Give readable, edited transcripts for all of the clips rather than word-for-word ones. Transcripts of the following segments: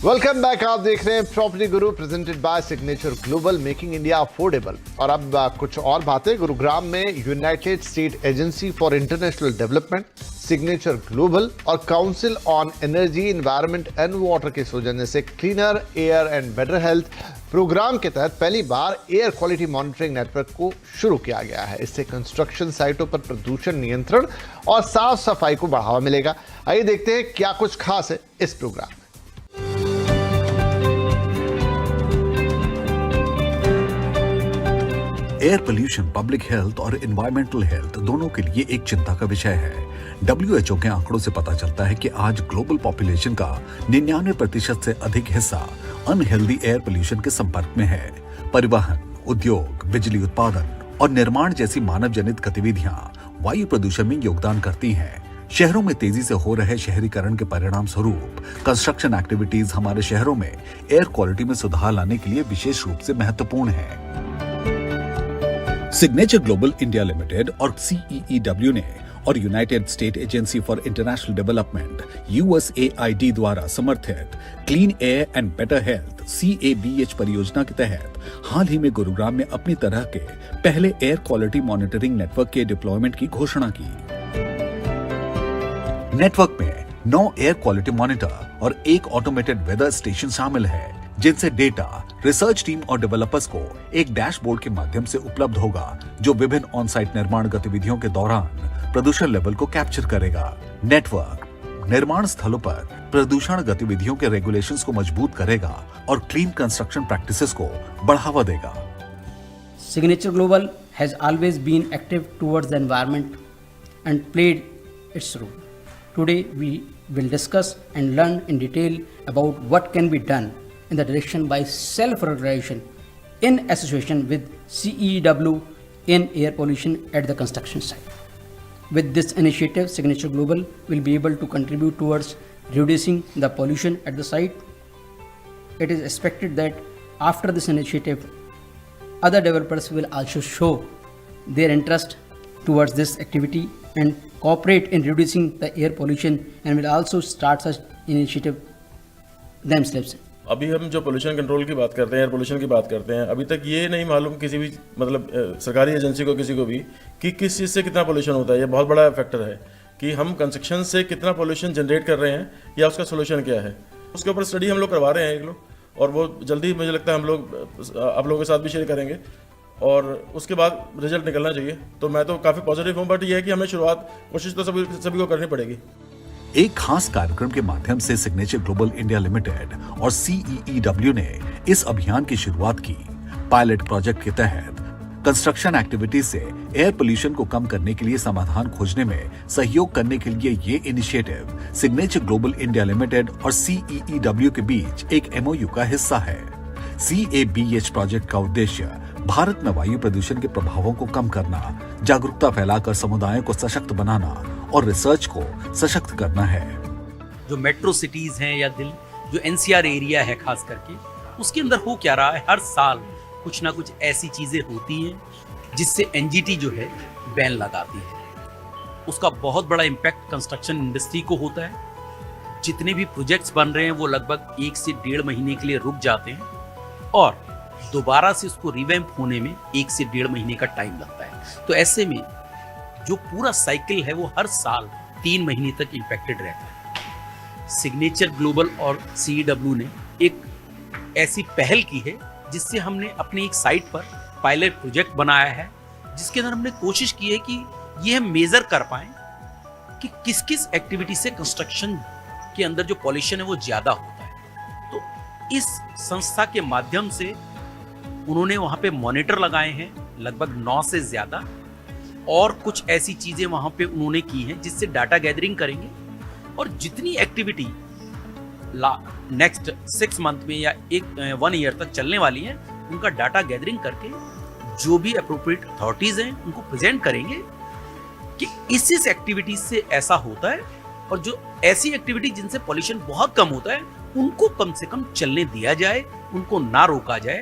Welcome back. आप देख रहे हैं property guru presented by Signature Global, making India affordable. और अब कुछ और बातें। गुरुग्राम में United State Agency for International Development, Signature Global और council on energy, environment and water के सौजन्य से cleaner air and better health programme के तहत पहली बार एयर क्वालिटी मॉनिटरिंग नेटवर्क को शुरू किया गया है। इससे कंस्ट्रक्शन साइटों पर प्रदूषण नियंत्रण और साफ सफाई को बढ़ावा मिलेगा। आइए देखते हैं क्या कुछ खास है इस प्रोग्राम में। एयर पोल्यूशन पब्लिक हेल्थ और एनवायरमेंटल हेल्थ दोनों के लिए एक चिंता का विषय है। WHO के आंकड़ों से पता चलता है कि आज ग्लोबल पॉपुलेशन का 99% से अधिक हिस्सा अनहेल्दी एयर पोल्यूशन के संपर्क में है। परिवहन, उद्योग, बिजली उत्पादन और निर्माण जैसी मानव जनित गतिविधियां वायु प्रदूषण में योगदान करती हैं। शहरों में तेजी से हो रहे शहरीकरण के परिणाम स्वरूप कंस्ट्रक्शन एक्टिविटीज हमारे शहरों में एयर क्वालिटी में सुधार लाने के लिए विशेष रूप से महत्वपूर्ण है। सिग्नेचर ग्लोबल इंडिया लिमिटेड और CEEW ने और United State Agency for International development USAID द्वारा समर्थित clean air and better health CABH परियोजना के तहत हाल ही में गुरुग्राम में अपनी तरह के पहले एयर क्वालिटी मॉनिटरिंग नेटवर्क के डिप्लॉयमेंट की घोषणा की। नेटवर्क में 9 एयर क्वालिटी मॉनिटर और एक ऑटोमेटेड वेदर स्टेशन शामिल है, जिनसे डेटा रिसर्च टीम और डेवलपर्स को एक डैशबोर्ड के माध्यम से उपलब्ध होगा, जो विभिन्न ऑन साइट निर्माण गतिविधियों के दौरान प्रदूषण लेवल को कैप्चर करेगा। नेटवर्क निर्माण स्थलों पर प्रदूषण गतिविधियों के रेगुलेशंस को मजबूत करेगा और क्लीन कंस्ट्रक्शन प्रैक्टिसेस को बढ़ावा देगा। Signature Global has always been active towards the environment and played its role. Today we will discuss and learn in detail about what can be done in the direction by self-regulation in association with CEW in air pollution at the construction site. With this initiative, Signature Global will be able to contribute towards reducing the pollution at the site. It is expected that after this initiative, other developers will also show their interest towards this activity and cooperate in reducing the air pollution and will also start such initiative themselves. अभी हम जो pollution control की बात करते हैं, air pollution की बात करते हैं, अभी तक ये नहीं मालूम किसी भी सरकारी एजेंसी को, किसी को भी, कि किस चीज़ से कितना पोल्यूशन होता है। ये बहुत बड़ा फैक्टर है कि हम कंस्ट्रक्शन से कितना पोल्यूशन जनरेट कर रहे हैं या उसका सोल्यूशन क्या है। उसके ऊपर स्टडी हम लोग करवा रहे हैं एक लोग, और वो जल्दी मुझे लगता है हम लोग आप लोगों के साथ भी शेयर करेंगे और उसके बाद रिजल्ट निकलना चाहिए। तो मैं तो काफ़ी पॉजिटिव हूँ, बट ये है कि हमें शुरुआत कोशिश तो सभी को करनी पड़ेगी। एक खास कार्यक्रम के माध्यम से सिग्नेचर ग्लोबल इंडिया लिमिटेड और CEEW ने इस अभियान की शुरुआत की। पायलट प्रोजेक्ट के तहत कंस्ट्रक्शन एक्टिविटीज से एयर पोल्यूशन को कम करने के लिए समाधान खोजने में सहयोग करने के लिए ये initiative signature global India limited और CEEW के बीच एक MOU का हिस्सा है। CABH प्रोजेक्ट का उद्देश्य भारत में वायु प्रदूषण के प्रभावों को कम करना, जागरूकता फैलाकर समुदायों को सशक्त बनाना और रिसर्च को सशक्त करना है। जो मेट्रो सिटीज हैं या जो NCR एरिया है खास करके, उसके अंदर हो क्या रहा है, हर साल कुछ ना कुछ ऐसी चीजें होती हैं जिससे NGT जो है बैन लगाती है। उसका बहुत बड़ा इम्पैक्ट कंस्ट्रक्शन इंडस्ट्री को होता है। जितने भी प्रोजेक्ट्स बन रहे हैं वो लगभग 1 से 1.5 महीने के लिए रुक जाते हैं और दोबारा से उसको रिवैम्प होने में 1 से 1.5 महीने का टाइम लगता है। तो ऐसे में जो पूरा साइकिल है वो हर साल 3 महीने तक इम्पैक्टेड रहता है। सिग्नेचर ग्लोबल और CEW ने एक ऐसी पहल की है जिससे हमने अपनी एक साइट पर पायलट प्रोजेक्ट बनाया है, जिसके अंदर हमने कोशिश की है कि ये हम मेजर कर पाएं कि किस किस एक्टिविटी से कंस्ट्रक्शन के अंदर जो पॉल्यूशन है वो ज्यादा होता है। तो इस संस्था के माध्यम से उन्होंने वहां पे मॉनिटर लगाए हैं लगभग 9 से ज्यादा, और कुछ ऐसी चीजें वहां पे उन्होंने की हैं जिससे डाटा गैदरिंग करेंगे और जितनी एक्टिविटी नेक्स्ट 6 मंथ में या 1 ईयर तक चलने वाली हैं, उनका डाटा गैदरिंग करके जो भी अप्रोप्रिएट अथॉरिटीज हैं उनको प्रेजेंट करेंगे कि इस एक्टिविटीज से ऐसा होता है, और जो ऐसी एक्टिविटी जिनसे पॉल्यूशन बहुत कम होता है उनको कम से कम चलने दिया जाए, उनको ना रोका जाए।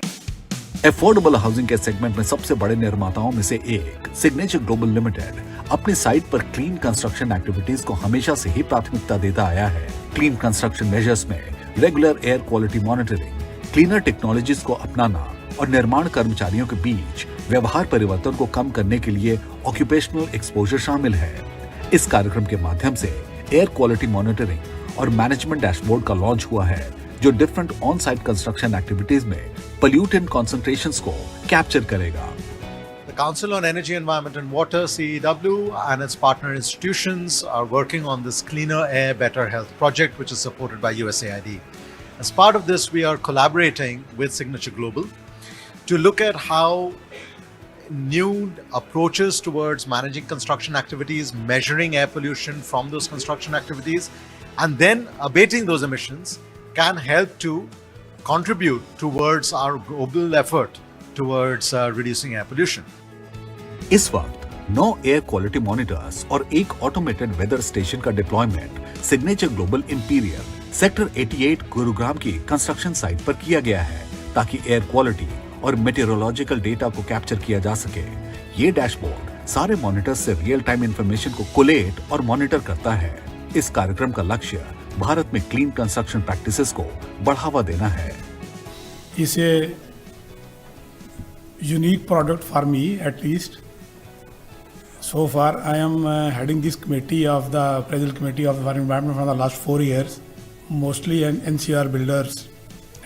एफोर्डेबल हाउसिंग के सेगमेंट में सबसे बड़े निर्माताओं में से एक सिग्नेचर ग्लोबल लिमिटेड अपनी साइट पर क्लीन कंस्ट्रक्शन एक्टिविटीज को हमेशा से ही प्राथमिकता देता आया है। क्लीन कंस्ट्रक्शन मेजर्स में regular air quality monitoring, cleaner technologies को अपनाना और निर्माण कर्मचारियों के बीच व्यवहार परिवर्तन को कम करने के लिए ऑक्यूपेशनल एक्सपोजर शामिल है। इस कार्यक्रम के माध्यम से एयर क्वालिटी मॉनिटरिंग और मैनेजमेंट डैशबोर्ड का लॉन्च हुआ है, जो different on site construction activities में पोल्यूटेंट कॉन्सेंट्रेशंस को कैप्चर करेगा। The Council on Energy, Environment and Water, CEW, and its partner institutions are working on this Cleaner Air, Better Health project, which is supported by USAID. As part of this, we are collaborating with Signature Global to look at how new approaches towards managing construction activities, measuring air pollution from those construction activities, and then abating those emissions can help to contribute towards our global effort towards reducing air pollution. इस वक्त 9 air quality monitors और एक automated weather station का deployment signature global imperial sector 88 Gurugram की construction site पर किया गया है, ताकि एयर क्वालिटी और मेटेरोलॉजिकल डेटा को कैप्चर किया जा सके। ये डैशबोर्ड सारे मॉनिटर्स से रियल टाइम इंफॉर्मेशन को कोलेट और मॉनिटर करता है। इस कार्यक्रम का लक्ष्य भारत में क्लीन कंस्ट्रक्शन प्रैक्टिसेस को बढ़ावा देना है। It's a unique product for me, at least. So far, I am heading this committee of the Presidential Committee of the Environment for the last 4 years. Mostly NCR builders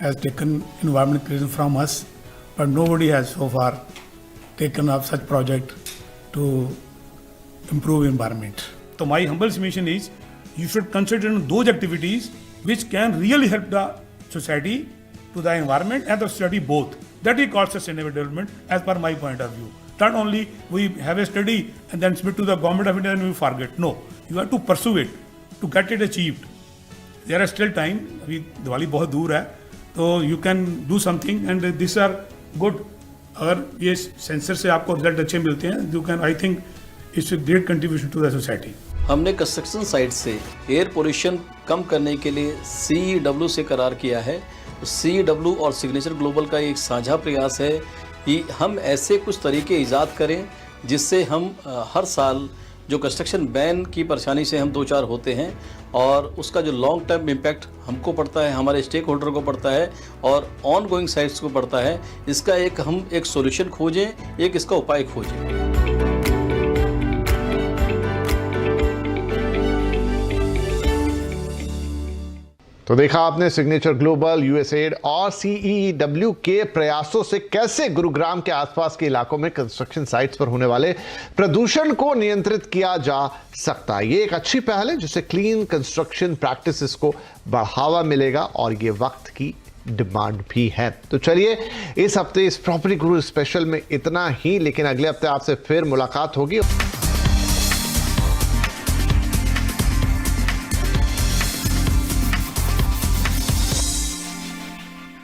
has taken environment clearance from us, but nobody has so far taken up such project to improve environment. So my humble submission is, you should consider those activities which can really help the society, to the environment and the society both. That is called sustainable development as per my point of view. Not only we have a study and then submit to the government of India and we forget. No, you have to pursue it to get it achieved. There is still time. अभी दिवाली बहुत दूर है, तो you can do something and these are good. अगर ये sensor से आपको result अच्छे मिलते हैं, you can, I think it's a great contribution to the society. हमने कंस्ट्रक्शन साइट से एयर पोल्यूशन कम करने के लिए CEW से करार किया है। CEW और सिग्नेचर ग्लोबल का एक साझा प्रयास है कि हम ऐसे कुछ तरीके ईजाद करें जिससे हम हर साल जो कंस्ट्रक्शन बैन की परेशानी से हम दो चार होते हैं और उसका जो लॉन्ग टर्म इम्पैक्ट हमको पड़ता है, हमारे स्टेक होल्डर को पड़ता है और ऑन गोइंग साइट्स को पड़ता है, इसका हम एक सोल्यूशन खोजें, एक इसका उपाय खोजें। तो देखा आपने सिग्नेचर ग्लोबल, यूएसएड और सीईडब्ल्यू के प्रयासों से कैसे गुरुग्राम के आसपास के इलाकों में कंस्ट्रक्शन साइट्स पर होने वाले प्रदूषण को नियंत्रित किया जा सकता है। ये एक अच्छी पहल है जिससे क्लीन कंस्ट्रक्शन प्रैक्टिसेस को बढ़ावा मिलेगा और ये वक्त की डिमांड भी है। तो चलिए इस हफ्ते इस प्रॉपर्टी गुरु स्पेशल में इतना ही, लेकिन अगले हफ्ते आपसे फिर मुलाकात होगी।